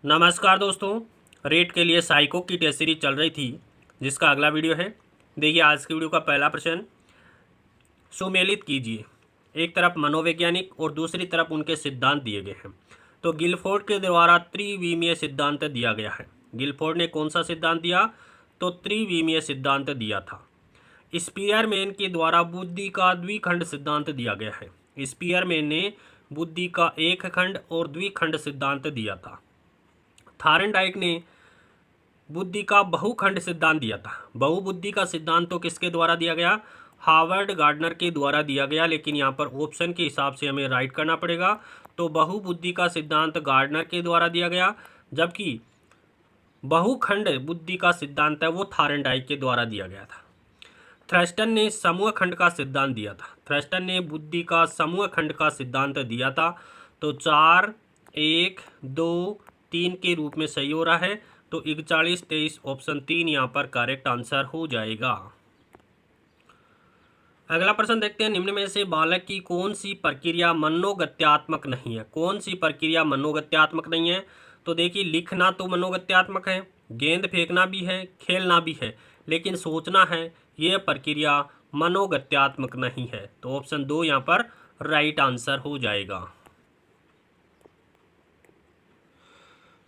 नमस्कार दोस्तों। रेट के लिए साइको की टेस्ट सीरीज चल रही थी जिसका अगला वीडियो है। देखिए आज की वीडियो का पहला प्रश्न सुमेलित कीजिए। एक तरफ मनोवैज्ञानिक और दूसरी तरफ उनके सिद्धांत दिए गए हैं। तो गिलफोर्ड के द्वारा त्रिविमीय सिद्धांत दिया गया है। गिलफोर्ड ने कौन सा सिद्धांत दिया? तो त्रिविमीय सिद्धांत दिया था। स्पीयरमैन के द्वारा बुद्धि का द्विखंड सिद्धांत दिया गया है। स्पीयरमैन ने बुद्धि का एक खंड और द्विखंड सिद्धांत दिया था। थारनडाइक ने बुद्धि का बहुखंड सिद्धांत दिया था। बहुबुद्धि का सिद्धांत तो किसके द्वारा दिया गया? हार्वर्ड गार्डनर के द्वारा दिया गया, लेकिन यहाँ पर ऑप्शन के हिसाब से हमें राइट करना पड़ेगा। तो बहुबुद्धि का सिद्धांत गार्डनर के द्वारा दिया गया, जबकि बहुखंड बुद्धि का सिद्धांत है वो थारनडाइक के द्वारा दिया गया था। थ्रस्टन ने समूह खंड का सिद्धांत दिया था। थ्रस्टन ने बुद्धि का समूह खंड का सिद्धांत दिया था। तो 4, 1, 2, 3 के रूप में सही हो रहा है। तो 41, 23 ऑप्शन 3 यहाँ पर करेक्ट आंसर हो जाएगा। अगला प्रश्न देखते हैं, निम्न में से बालक की कौन सी प्रक्रिया मनोगत्यात्मक नहीं है? कौन सी प्रक्रिया मनोगत्यात्मक नहीं है? तो देखिए लिखना तो मनोगत्यात्मक है, गेंद फेंकना भी है, खेलना भी है, लेकिन सोचना है यह प्रक्रिया मनोगत्यात्मक नहीं है। तो ऑप्शन 2 यहाँ पर राइट आंसर हो जाएगा।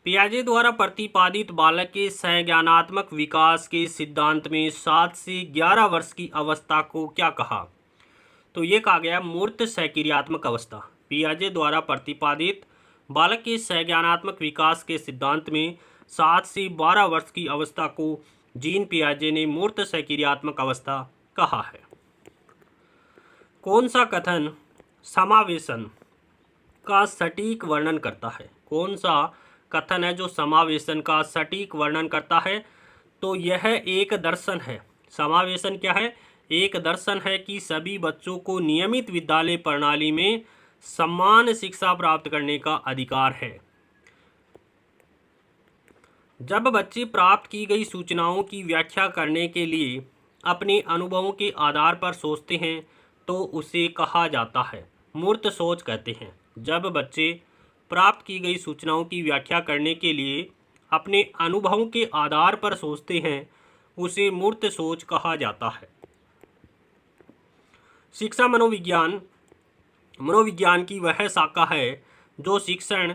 पियाजे द्वारा प्रतिपादित बालक के संज्ञानात्मक विकास के सिद्धांत में 7 से 11 वर्ष की अवस्था को क्या कहा? तो ये कहा गया मूर्त सक्रियात्मक अवस्था। पियाजे द्वारा प्रतिपादित बालक के संज्ञानात्मक विकास के सिद्धांत में 7 से 12 वर्ष की अवस्था को जीन पियाजे ने मूर्त सक्रियात्मक अवस्था कहा है। कौन सा कथन समावेशन का सटीक वर्णन करता है? कौन सा कथन है जो समावेशन का सटीक वर्णन करता है? तो यह एक दर्शन है। समावेशन क्या है? एक दर्शन है कि सभी बच्चों को नियमित विद्यालय प्रणाली में समान शिक्षा प्राप्त करने का अधिकार है। जब बच्चे प्राप्त की गई सूचनाओं की व्याख्या करने के लिए अपने अनुभवों के आधार पर सोचते हैं तो उसे कहा जाता है मूर्त सोच कहते हैं। जब बच्चे प्राप्त की गई सूचनाओं की व्याख्या करने के लिए अपने अनुभवों के आधार पर सोचते हैं उसे मूर्त सोच कहा जाता है। शिक्षा मनोविज्ञान मनोविज्ञान की वह शाखा है जो शिक्षण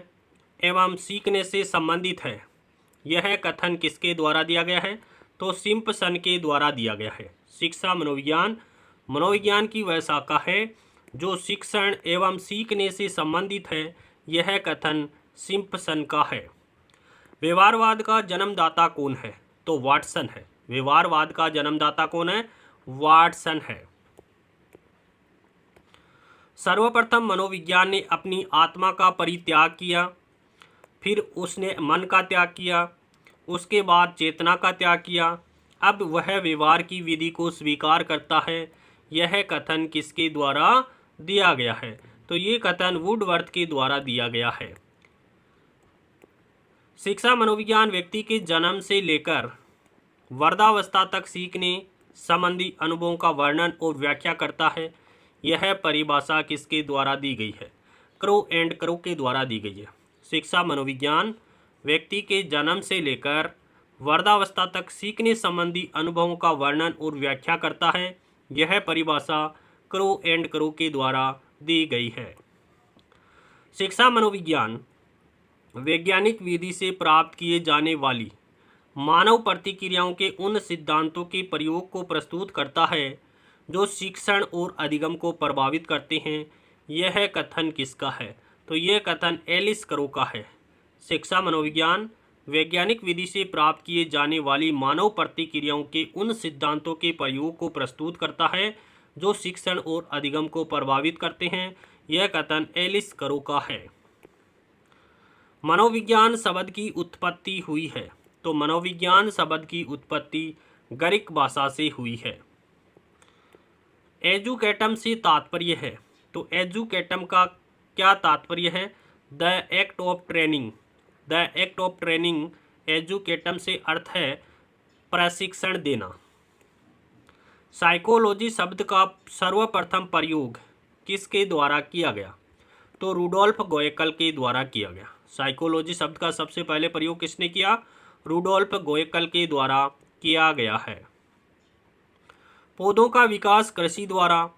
एवं सीखने से संबंधित है। यह कथन किसके द्वारा दिया गया है? तो सिम्पसन के द्वारा दिया गया है। शिक्षा मनोविज्ञान मनोविज्ञान की वह शाखा है जो शिक्षण एवं सीखने से संबंधित है। यह कथन सिम्पसन का है। व्यवहारवाद का जन्मदाता कौन है? तो वाटसन है। व्यवहारवाद का जन्मदाता कौन है? वाटसन है। सर्वप्रथम मनोविज्ञान ने अपनी आत्मा का परित्याग किया, फिर उसने मन का त्याग किया, उसके बाद चेतना का त्याग किया, अब वह व्यवहार की विधि को स्वीकार करता है। यह कथन किसके द्वारा दिया गया है? तो ये कथन वुडवर्थ के द्वारा दिया गया है। शिक्षा मनोविज्ञान व्यक्ति के जन्म से लेकर वृद्धावस्था तक सीखने संबंधी अनुभवों का वर्णन और व्याख्या करता है। यह परिभाषा किसके द्वारा दी गई है? क्रो एंड क्रो के द्वारा दी गई है। शिक्षा मनोविज्ञान व्यक्ति के जन्म से लेकर वृद्धावस्था तक सीखने संबंधी अनुभवों का वर्णन और व्याख्या करता है। यह परिभाषा क्रो एंड क्रो के द्वारा दी गई है। शिक्षा मनोविज्ञान वैज्ञानिक विधि से प्राप्त किए जाने वाली मानव प्रतिक्रियाओं के उन सिद्धांतों के प्रयोग को प्रस्तुत करता है जो शिक्षण और अधिगम को प्रभावित करते हैं। यह कथन किसका है? तो यह कथन एलिस करो का है। शिक्षा मनोविज्ञान वैज्ञानिक विधि से प्राप्त किए जाने वाली मानव प्रतिक्रियाओं के उन सिद्धांतों के प्रयोग को प्रस्तुत करता है जो शिक्षण और अधिगम को प्रभावित करते हैं। यह कथन एलिस करो का है। मनोविज्ञान शब्द की उत्पत्ति हुई है। तो मनोविज्ञान शब्द की उत्पत्ति ग्रीक भाषा से हुई है। एजुकेटम से तात्पर्य है। तो एजुकेटम का क्या तात्पर्य है? The act of training. The act of training एजुकेटम से अर्थ है प्रशिक्षण देना। साइकोलॉजी शब्द का सर्वप्रथम प्रयोग किसके द्वारा किया गया? तो रूडोल्फ गोएकल के द्वारा किया गया। साइकोलॉजी शब्द का सबसे पहले प्रयोग किसने किया? रुडोल्फ गोएकल के द्वारा किया गया है। पौधों का विकास कृषि द्वारा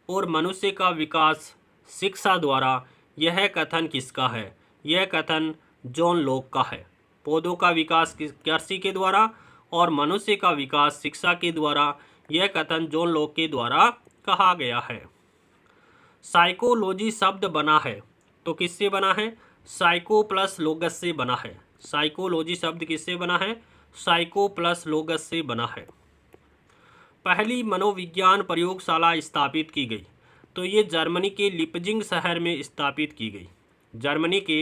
और मनुष्य का विकास शिक्षा द्वारा, यह कथन किसका है? यह कथन जॉन लॉक का है। पौधों का विकास कृषि के द्वारा और मनुष्य का विकास शिक्षा के द्वारा, यह कथन जॉन लॉक के द्वारा कहा गया है। साइकोलॉजी शब्द बना है तो किससे बना है? साइको प्लस लोगस से बना है। साइकोलॉजी शब्द किससे बना है? साइको प्लस लोगस से बना है। पहली मनोविज्ञान प्रयोगशाला स्थापित की गई तो ये जर्मनी के लिपजिंग शहर में स्थापित की गई। जर्मनी के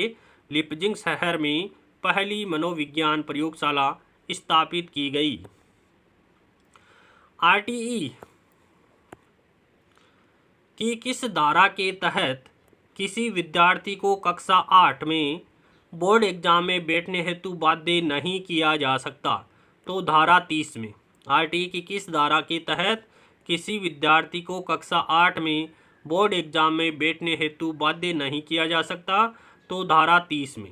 लिपजिंग शहर में पहली मनोविज्ञान प्रयोगशाला स्थापित की गई। आरटीई की किस धारा के तहत किसी विद्यार्थी को कक्षा 8 में बोर्ड एग्जाम में बैठने हेतु बाध्य नहीं किया जा सकता? तो धारा 30 में। आरटीई की किस धारा के तहत किसी विद्यार्थी को कक्षा 8 में बोर्ड एग्जाम में बैठने हेतु बाध्य नहीं किया जा सकता? तो धारा 30 में।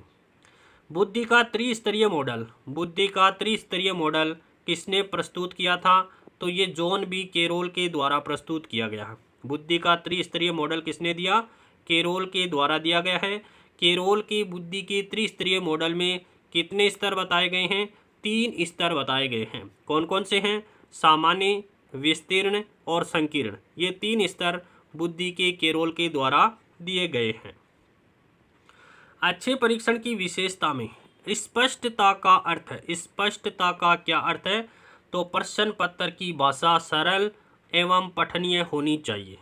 बुद्धि का त्रिस्तरीय मॉडल, बुद्धि का त्रिस्तरीय मॉडल किसने प्रस्तुत किया था? तो ये जॉन बी कैरोल के द्वारा प्रस्तुत किया गया है। बुद्धि का त्रिस्तरीय मॉडल किसने दिया? कैरोल के द्वारा दिया गया है। कैरोल के बुद्धि के त्रिस्तरीय मॉडल में कितने स्तर बताए गए हैं? 3 स्तर बताए गए हैं। कौन कौन से हैं? सामान्य, विस्तीर्ण और संकीर्ण। ये 3 स्तर बुद्धि के कैरोल के द्वारा दिए गए हैं। अच्छे परीक्षण की विशेषता में स्पष्टता का अर्थ है। स्पष्टता का क्या अर्थ है? तो प्रश्न पत्र की भाषा सरल एवं पठनीय होनी चाहिए।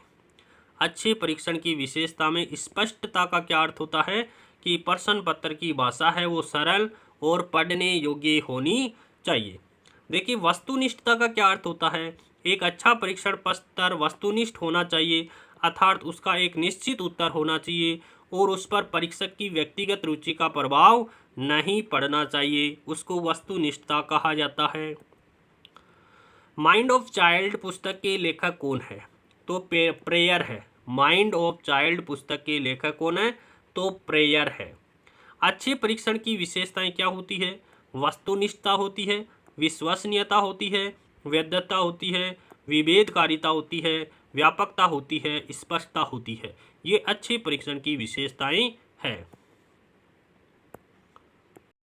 अच्छे परीक्षण की विशेषता में स्पष्टता का क्या अर्थ होता है? कि प्रश्न पत्र की भाषा है वो सरल और पढ़ने योग्य होनी चाहिए। देखिए, वस्तुनिष्ठता का क्या अर्थ होता है? एक अच्छा परीक्षण पत्र वस्तुनिष्ठ होना चाहिए, अर्थात उसका एक निश्चित उत्तर होना चाहिए और उस पर परीक्षक की व्यक्तिगत रुचि का प्रभाव नहीं पड़ना चाहिए। उसको वस्तुनिष्ठता कहा जाता है। माइंड ऑफ चाइल्ड पुस्तक के लेखक कौन है? तो प्रेयर है। माइंड ऑफ चाइल्ड पुस्तक के लेखक कौन है? तो प्रेयर है। अच्छे परीक्षण की विशेषताएं क्या होती है? वस्तुनिष्ठता होती है, विश्वसनीयता होती है, वैधता होती है, विभेदकारिता होती है, व्यापकता होती है, स्पष्टता होती है। ये अच्छे परीक्षण की विशेषताएं हैं।